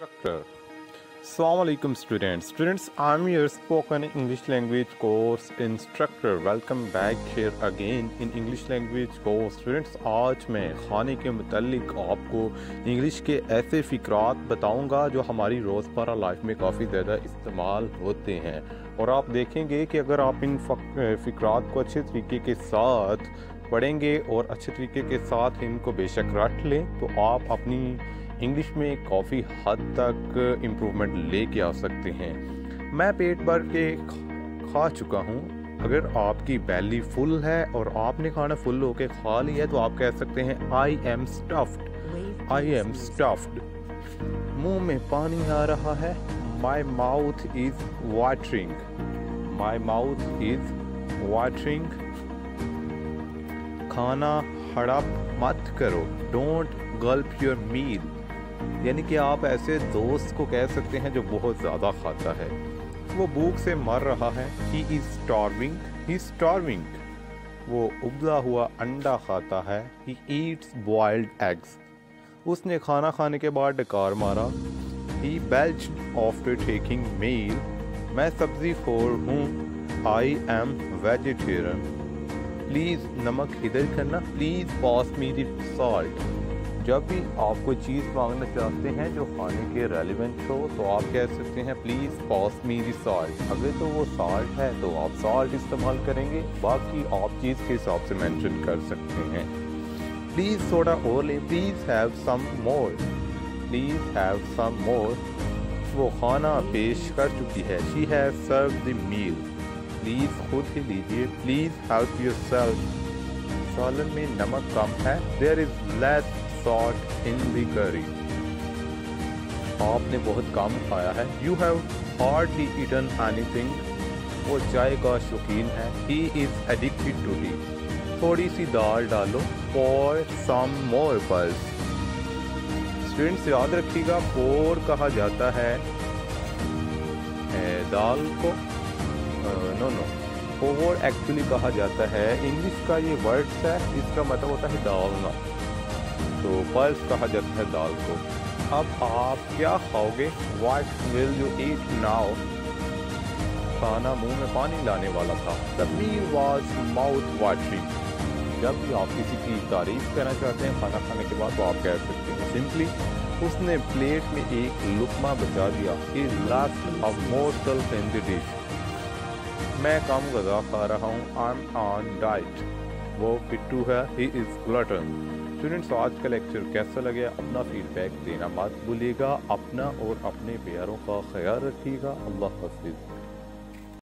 Instructor. Assalamu alaikum students. I'm your spoken English language course instructor. Welcome back here again in English language course. Students, आज मैं खाने के मुतालिक आपको English के ऐसे फ़िक्रात बताऊंगा जो हमारी रोज़मर्रा लाइफ में काफ़ी ज़्यादा इस्तेमाल होते हैं, और आप देखेंगे कि अगर आप इन फ़िक्रात को अच्छे तरीके के साथ पढ़ेंगे और अच्छे तरीके के साथ इनको बेशक रट लें तो आप अपनी इंग्लिश में काफ़ी हद तक इम्प्रूवमेंट लेके आ सकते हैं। मैं पेट भर के खा चुका हूँ। अगर आपकी बैली फुल है और आपने खाना फुल होके खा लिया है तो आप कह सकते हैं I am stuffed. I am stuffed. मुंह में पानी आ रहा है। My mouth is watering. My mouth is watering. खाना हड़प मत करो। Don't gulp your meal. यानी कि आप ऐसे दोस्त को कह सकते हैं जो बहुत ज़्यादा खाता है। वो भूख से मर रहा है। He is starving. He starving. वो उबला हुआ अंडा खाता है। He eats boiled eggs. उसने खाना खाने के बाद डकार मारा। ही बेल्च्ड आफ्टर टेकिंग मील। मैं सब्ज़ी खोर हूँ। I am vegetarian. प्लीज़ नमक इधर करना। Please pass me the salt. जब भी आप कोई चीज़ मांगना चाहते हैं जो खाने के रेलिवेंट हो तो आप कह सकते हैं please pass me the salt. अगर तो वो सॉल्ट है तो आप सॉल्ट इस्तेमाल करेंगे, बाकी आप चीज़ के हिसाब से मेंशन कर सकते हैं। प्लीज़ थोड़ा और लें। Please have some more. Please have some more. वो खाना पेश कर चुकी है। She has serve the meal. Please खुद ही लीजिए। Please help yourself. सालन में नमक कम है। There is less salt in the curry. आपने बहुत कम खाया है। You have hardly eaten anything. वो चाय का शौकीन है। He is addicted to tea. थोड़ी सी दाल डालो। For some more pulse. Students याद रखिएगा पोर कहा जाता है दाल को। नो पोर एक्चुअली कहा जाता है, इंग्लिश का ये वर्ड्स है, इसका मतलब होता है डालना। तो पल्स कहा जाता है दाल को। अब आप क्या खाओगे? What will you eat now? खाना मुंह में पानी लाने वाला था। The meal was mouth watering. जब भी आप किसी की तारीफ करना चाहते हैं खाना खाने के बाद तो आप कह सकते हैं सिंपली उसने प्लेट में एक लुकमा बचा दिया। He left a morsel in the dish. मैं कम गज़ा खा रहा हूँ। I'm on diet. वो पिट्टू है। He is glutton. स्टूडेंट्स, आज का लेक्चर कैसा लगे अपना फीडबैक देना मत भूलिएगा। अपना और अपने प्यारों का ख्याल रखिएगा। अल्लाह हाफिज़।